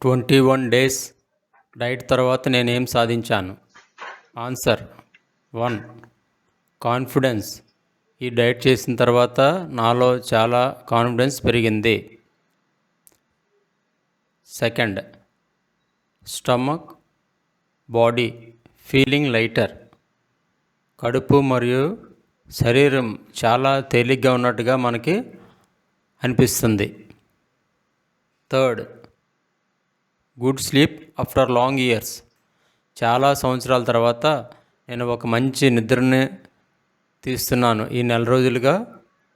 21 days diet తర్వాత నేనేం సాధించాను? ఆన్సర్ 1. కాన్ఫిడెన్స్. ఈ డైట్ చేసిన తర్వాత నాలో చాలా కాన్ఫిడెన్స్ పెరిగింది. Second, stomach, body feeling lighter. కడుపు మరియు శరీరం చాలా తేలిగ్గా ఉన్నట్టుగా మనకి అనిపిస్తుంది. Third, good sleep after long years. చాలా సంవత్సరాల తర్వాత నేను ఒక మంచి నిద్రని తీస్తున్నాను. ఈ నెల రోజులుగా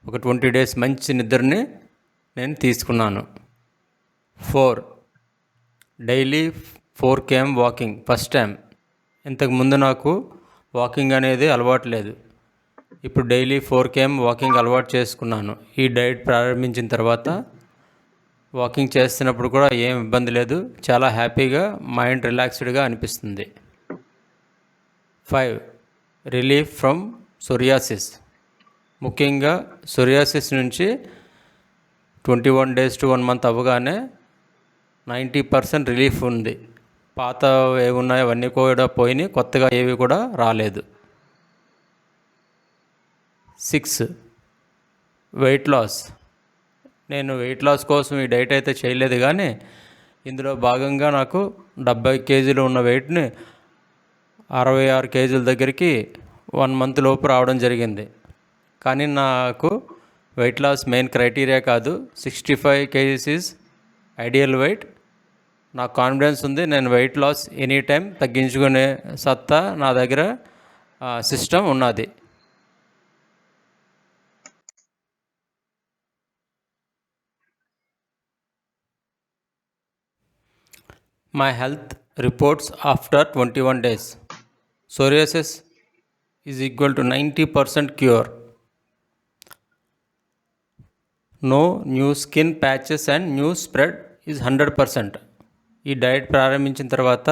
ఒక 20 డేస్ మంచి నిద్రని నేను తీసుకున్నాను. 4, daily 4 km walking. First time. ఇంతకుముందు నాకు వాకింగ్ అనేది అలవాటు లేదు. ఇప్పుడు డైలీ 4 km వాకింగ్ అలవాటు చేసుకున్నాను. ఈ డైట్ ప్రారంభించిన తర్వాత వాకింగ్ చేస్తున్నప్పుడు కూడా ఏం ఇబ్బంది లేదు. చాలా హ్యాపీగా, మైండ్ రిలాక్స్డ్గా అనిపిస్తుంది. 5, రిలీఫ్ ఫ్రమ్ సోరియాసిస్. ముఖ్యంగా సోరియాసిస్ నుంచి 21 డేస్ టు 1 మంత్ అవ్వగానే 90% రిలీఫ్ ఉంది. పాత ఏవి ఉన్నాయో అవన్నీ కూడా పోయినాయి, కొత్తగా ఏవి కూడా రాలేదు. 6, వెయిట్ లాస్. నేను వెయిట్ లాస్ కోసం ఈ డైట్ అయితే చేయలేదు, కానీ ఇందులో భాగంగా నాకు 70 కేజీలు ఉన్న వెయిట్ని 66 కేజీల దగ్గరికి 1 మంత్ లోపు రావడం జరిగింది. కానీ నాకు వెయిట్ లాస్ మెయిన్ క్రైటీరియా కాదు. 65 కేజీస్ ఈజ్ ఐడియల్ వెయిట్. నాకు కాన్ఫిడెన్స్ ఉంది. నేను వెయిట్ లాస్ ఎనీ టైం తగ్గించుకునే సత్తా నా దగ్గర సిస్టమ్ ఉన్నది. My health reports after 21 days. Psoriasis is equal to 90% cure. No new skin patches and new spread is 100%. ఈ డైట్ ప్రారంభించిన తర్వాత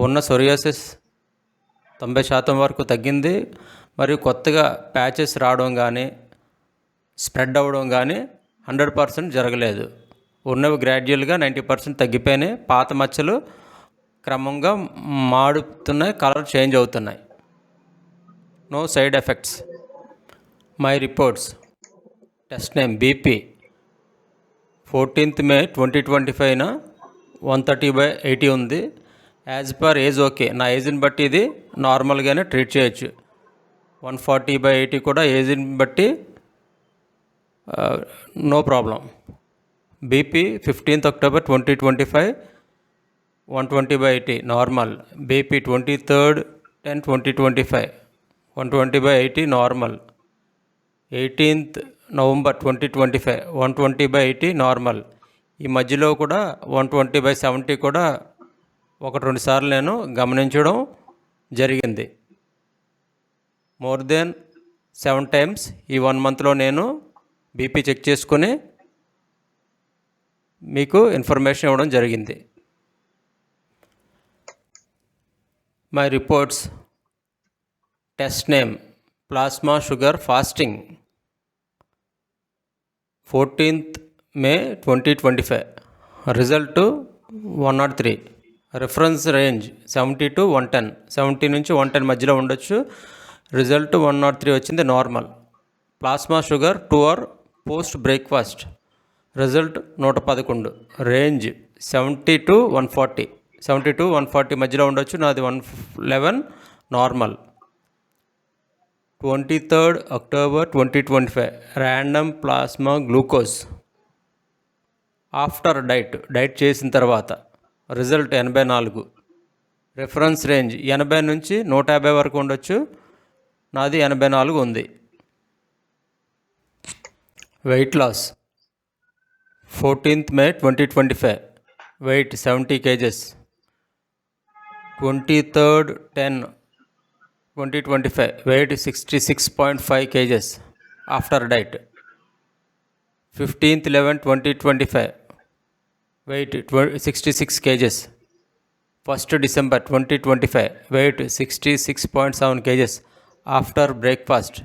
ఉన్న సోరియాసిస్ 90% వరకు తగ్గింది. మరియు కొత్తగా ప్యాచెస్ రావడం కానీ స్ప్రెడ్ అవ్వడం కానీ 100% జరగలేదు. ఉన్నవి గ్రాడ్యువల్గా 90% తగ్గిపోయినాయి. పాత మచ్చలు క్రమంగా మాడుతున్నాయి, కలర్ చేంజ్ అవుతున్నాయి. No side effects. My reports. Test name BP 14th May 2025న 130/80 ఉంది. As per age okay. నా ఏజ్ని బట్టి ఇది నార్మల్గానే ట్రీట్ చేయొచ్చు. 140/80 కూడా ఏజ్ని బట్టి no problem. BP 15th October 2025 120/80 normal. BP 23rd 10 2025 120/80 normal. 18th November 2025 120/80 normal. ఈ మధ్యలో కూడా 120/70 కూడా 1-2 సార్లు నేను గమనించడం జరిగింది. మోర్ దెన్ 7 times ఈ 1 monthలో నేను బీపీ చెక్ చేసుకుని మీకు ఇన్ఫర్మేషన్ ఇవ్వడం జరిగింది. My reports. Test name plasma sugar fasting 14th May 2025. Result 103. Reference range 70 to 110. 70 నుంచి 110 మధ్యలో ఉండొచ్చు. రిజల్ట్ 103 వచ్చింది, normal. Plasma sugar 2 hour post breakfast. Result 111. Range 70 to 140. 70 to 140 మధ్యలో ఉండొచ్చు. నాది 111 normal. 23rd October 2025 random plasma glucose after diet చేసిన తర్వాత result 84. Reference range 80 నుంచి 150 వరకు ఉండొచ్చు. నాది 84 ఉంది. Weight loss 14th May 2025 weight 70 kgs. 23rd 10 2025 weight 66.5 kgs after diet. 15th 11 2025 weight 66 kgs. 1st December 2025 weight 66.7 kgs after breakfast.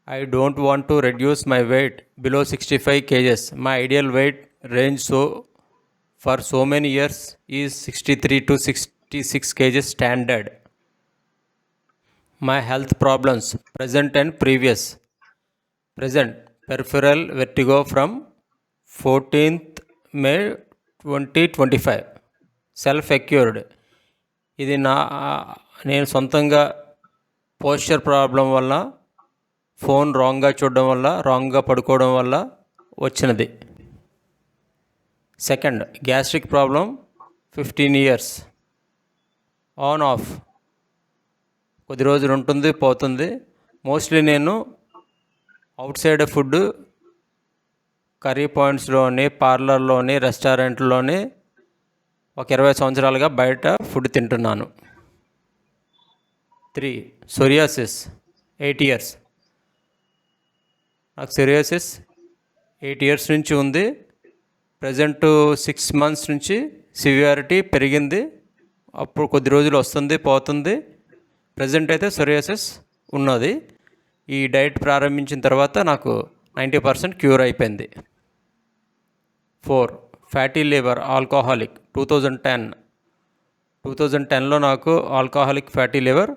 I don't want to reduce my weight below 65 kgs. My ideal weight range so for so many years is 63 to 66 kgs standard. My health problems present and previous. Present peripheral vertigo from 14th May 2025. Self accrued. ఇది నేను సొంతంగా posture problem వల్ల, phone రాంగ్గా చూడడం వల్ల, రాంగ్గా పడుకోవడం వల్ల వచ్చినది. Second, gastric problem 15 years. On off కొద్ది రోజులు ఉంటుంది, పోతుంది. మోస్ట్లీ నేను అవుట్ సైడ్ ఫుడ్ కర్రీ పాయింట్స్లోని, పార్లర్లోని, రెస్టారెంట్లోని ఒక 20 సంవత్సరాలుగా బయట ఫుడ్ తింటున్నాను. 3, సోరియాసిస్ 8 years. నాకు సోరియాసిస్ 8 years నుంచి ఉంది. ప్రజెంట్ 6 months నుంచి సివియారిటీ పెరిగింది. అప్పుడు కొద్ది రోజులు వస్తుంది, పోతుంది. ప్రజెంట్ అయితే సోరియాసిస్ ఉన్నది. ఈ డైట్ ప్రారంభించిన తర్వాత నాకు 90% క్యూర్ అయిపోయింది. 4, ఫ్యాటీ లివర్ ఆల్కహాలిక్ 2010లో నాకు ఆల్కహాలిక్ ఫ్యాటీ లివర్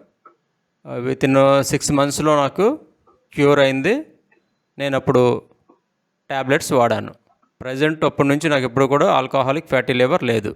వితిన్ 6 monthsలో నాకు క్యూర్ అయింది. నేను అప్పుడు ట్యాబ్లెట్స్ వాడాను. ప్రజెంట్ అప్పటి నుంచి నాకు ఎప్పుడు కూడా ఆల్కహాలిక్ ఫ్యాటీ లివర్ లేదు.